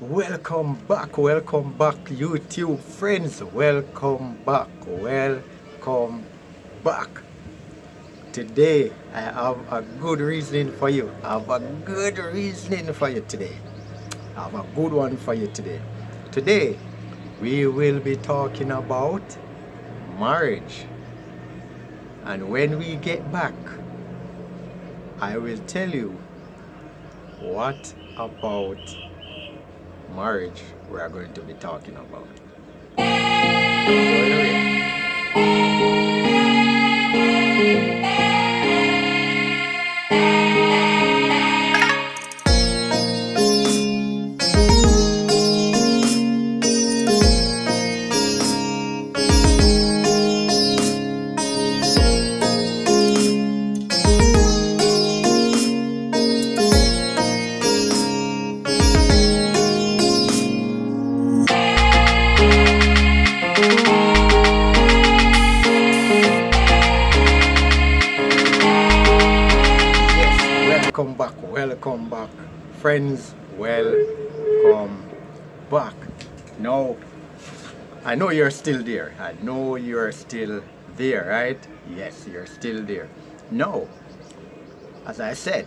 welcome back, YouTube friends. Welcome back. Today, I have a good reasoning for you. I have a good reasoning for you today. I have a good one for you today. Today, we will be talking about marriage. And when we get back, I will tell you what about marriage we are going to be talking about. Don't go away. Yes, welcome back, friends. Welcome back. Now, I know you're still there. I know you're still there, right? Yes, you're still there. Now, as I said,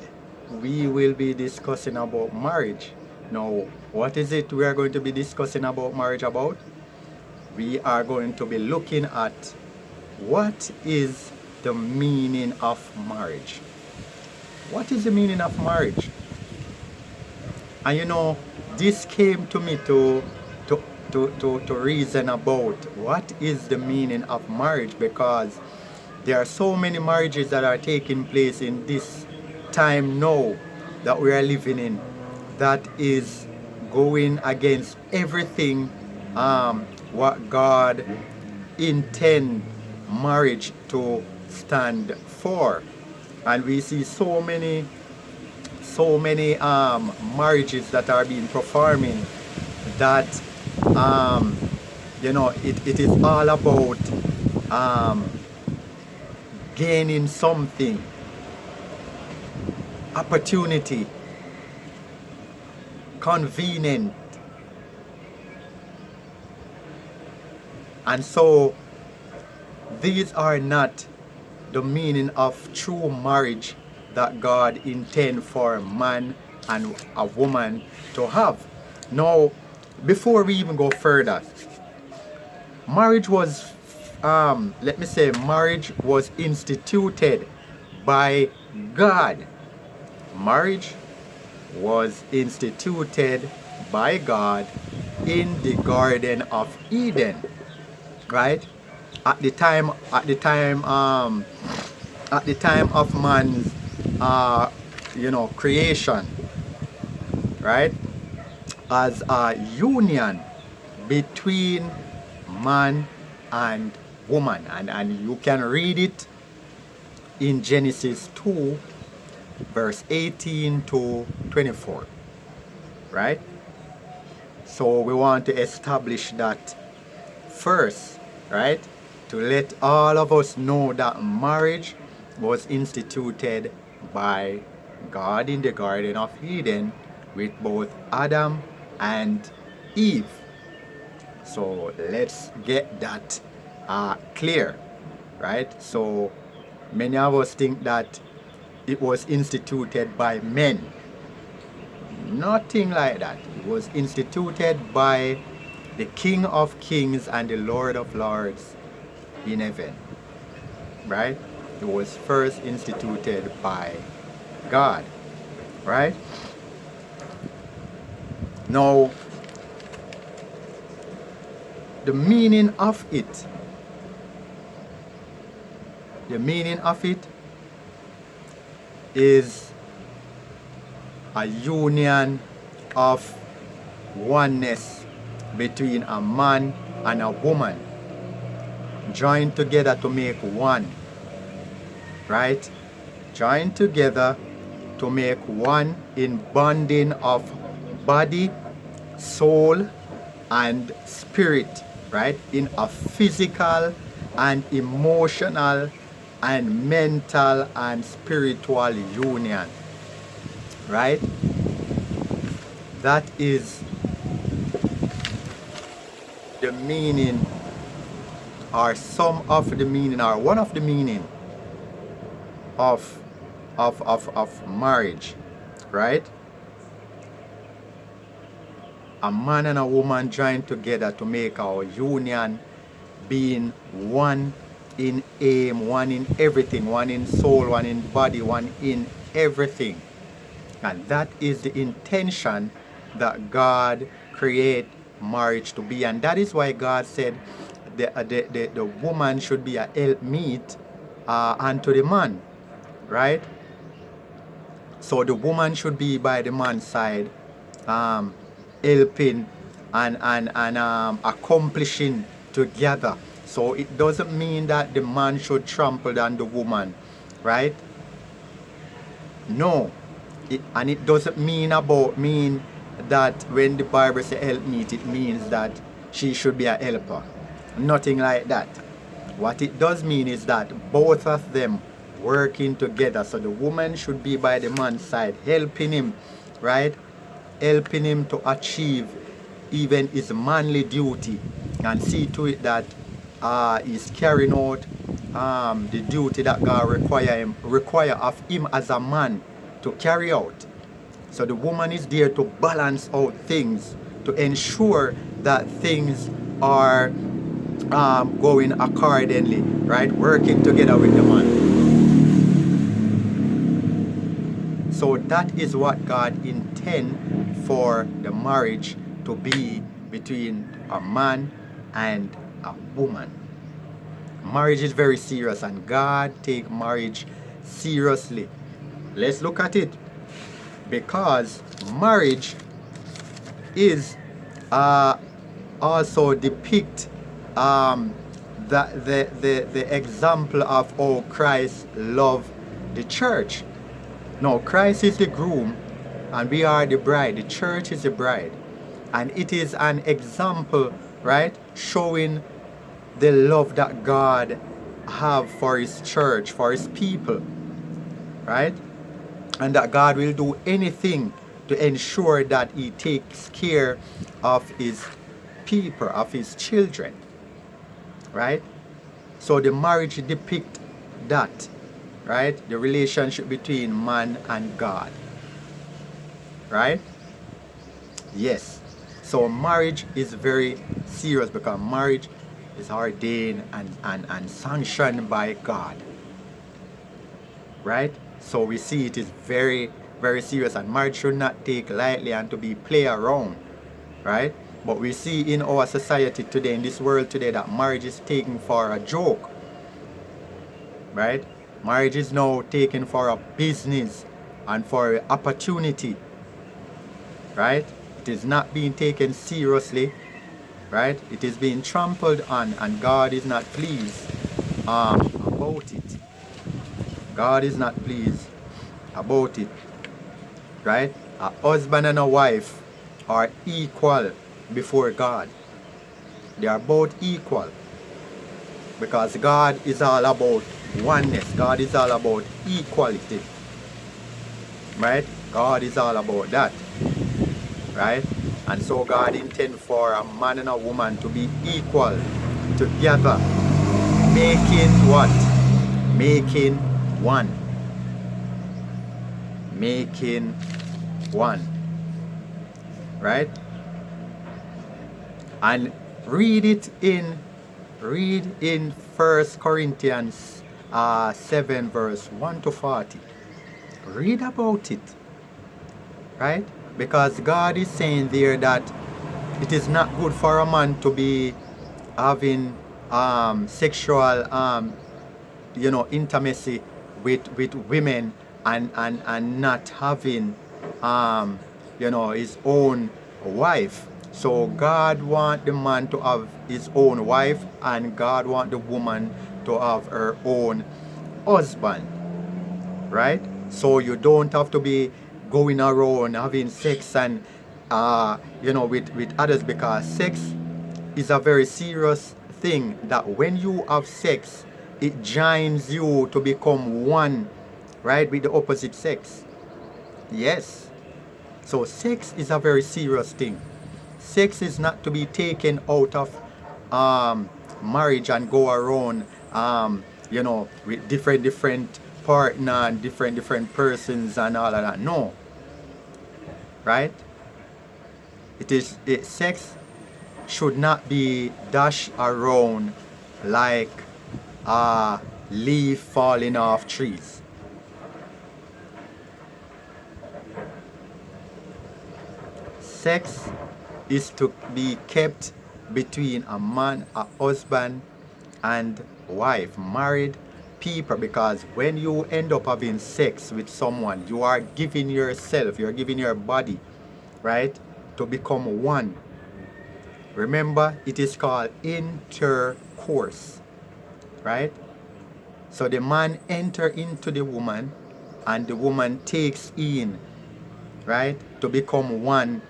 we will be discussing about marriage. Now, what is it we are going to be discussing about marriage about? We are going to be looking at what is the meaning of marriage. What is the meaning of marriage? And this came to me to reason about what is the meaning of marriage, because there are so many marriages that are taking place in this time now that we are living in that is going against everything what God intend marriage to stand for. And we see so many marriages that are being performing that it is all about gaining something, opportunity, convenient. And so these are not the meaning of true marriage that God intend for man and a woman to have. Now, before we even go further, marriage was marriage was instituted by God. Marriage was instituted by God in the Garden of Eden, right? At the time of man's creation, right? As a union between man and woman, and you can read it in Genesis 2 verse 18 to 24, right? So we want to establish that first, right? To let all of us know that marriage was instituted by God in the Garden of Eden with both Adam and Eve. So let's get that clear, right? So many of us think that it was instituted by men. Nothing like that. It was instituted by the King of Kings and the Lord of Lords in heaven, right? It was first instituted by God, right? Now, the meaning of it is a union of oneness between a man and a woman, joined together to make one, right? Joined together to make one in bonding of body, soul, and spirit, right? In a physical and emotional and mental and spiritual union, right? That is the meaning, or some of the meaning, or one of the meaning of marriage, right? A man and a woman join together to make our union, being one in aim, one in everything, one in soul, one in body, one in everything. And that is the intention that God create marriage to be. And that is why God said the woman should be a helpmeet unto the man, right? So the woman should be by the man's side, helping and accomplishing together. So it doesn't mean that the man should trample on the woman, right? No. And it doesn't mean that when the Bible says helpmeet, it means that she should be a helper. Nothing like that. What it does mean is that both of them working together. So the woman should be by the man's side, helping him, right? Helping him to achieve even his manly duty, and see to it that he's carrying out the duty that God require of him as a man to carry out. So the woman is there to balance out things, to ensure that things are going accordingly, right? Working together with the man. So that is what God intends for the marriage to be between a man and a woman. Marriage is very serious, and God take marriage seriously. Let's look at it, because marriage is also depict the example of how Christ loved the church. Now, Christ is the groom and we are the bride. The church is the bride. And it is an example, right, showing the love that God have for his church, for his people, right? And that God will do anything to ensure that he takes care of his people, of his children, right? So the marriage depicts that, right? The relationship between man and God, right? Yes. So marriage is very serious, because marriage is ordained and sanctioned by God, right? So we see it is very, very serious, and marriage should not take lightly and to be play around, right? But we see in our society today, in this world today, that marriage is taken for a joke, right? Marriage is now taken for a business and for an opportunity, right? It is not being taken seriously, right? It is being trampled on, and God is not pleased about it. God is not pleased about it, right? A husband and a wife are equal before God. They are both equal, because God is all about oneness. God is all about equality, right? God is all about that, right? And so God intends for a man and a woman to be equal together, making what? Making one. Making one, right? And read in 1 Corinthians 7 verse 1 to 40. Read about it, right? Because God is saying there that it is not good for a man to be having sexual intimacy with women and not having his own wife. So God wants the man to have his own wife, and God wants the woman to have her own husband, right? So you don't have to be going around having sex and with others, because sex is a very serious thing, that when you have sex, it joins you to become one, right, with the opposite sex. Yes. So sex is a very serious thing. Sex is not to be taken out of marriage and go around, with different partner and different persons and all of that. No, right? Sex should not be dashed around like a leaf falling off trees. Sex is to be kept between a man, a husband, and wife, married people, because when you end up having sex with someone, you are giving yourself, you're giving your body, right, to become one. Remember, it is called intercourse, right? So the man enter into the woman and the woman takes in, right, to become one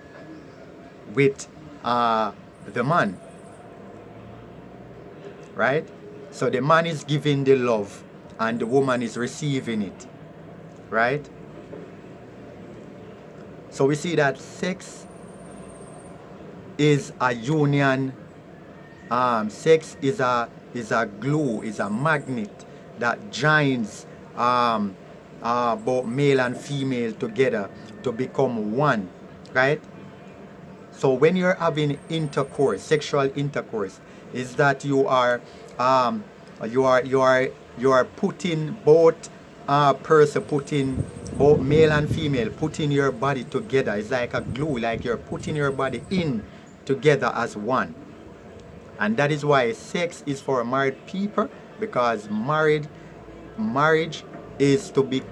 with the man, right? So the man is giving the love and the woman is receiving it, right? So we see that sex is a union. Sex is a glue, is a magnet that joins both male and female together to become one, right? So when you're having intercourse, sexual intercourse, is that you are putting both putting both male and female, putting your body together. It's like a glue, like you're putting your body in together as one. And that is why sex is for married people, because marriage is to be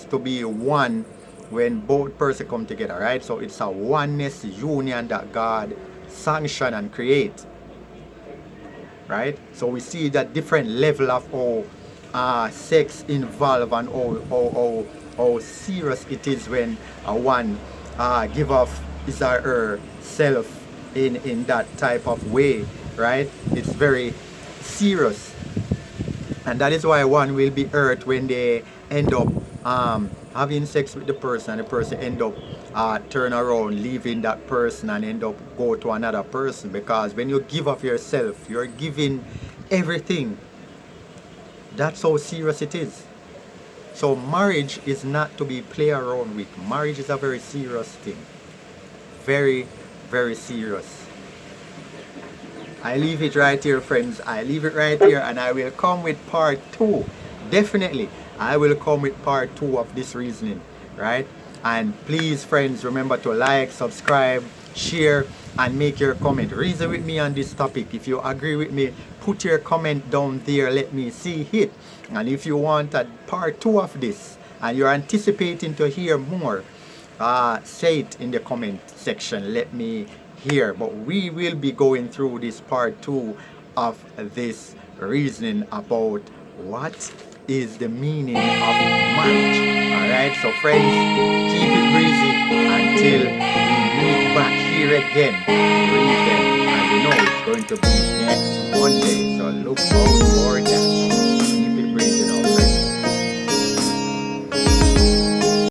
to be one when both persons come together, right? So it's a oneness union that God sanctioned and create, right? So we see that different level of how sex involved and how serious it is when one give off his or her self in that type of way, right? It's very serious, and that is why one will be hurt when they end up having sex with the person and the person end up turn around, leaving that person and end up go to another person. Because when you give of yourself, you're giving everything. That's how serious it is. So marriage is not to be played around with. Marriage is a very serious thing. Very, very serious. I leave it right here, friends. I leave it right here, and I will come with part 2. Definitely, I will come with part 2 of this reasoning, right? And please, friends, remember to like, subscribe, share, and make your comment. Reason with me on this topic. If you agree with me, put your comment down there. Let me see it. And if you want a part 2 of this, and you're anticipating to hear more, say it in the comment section. Let me hear. But we will be going through this part 2 of this reasoning about what is the meaning of marriage. Alright, so friends, keep it breezy until we meet back here again. And we know it's going to be next Monday, so look forward.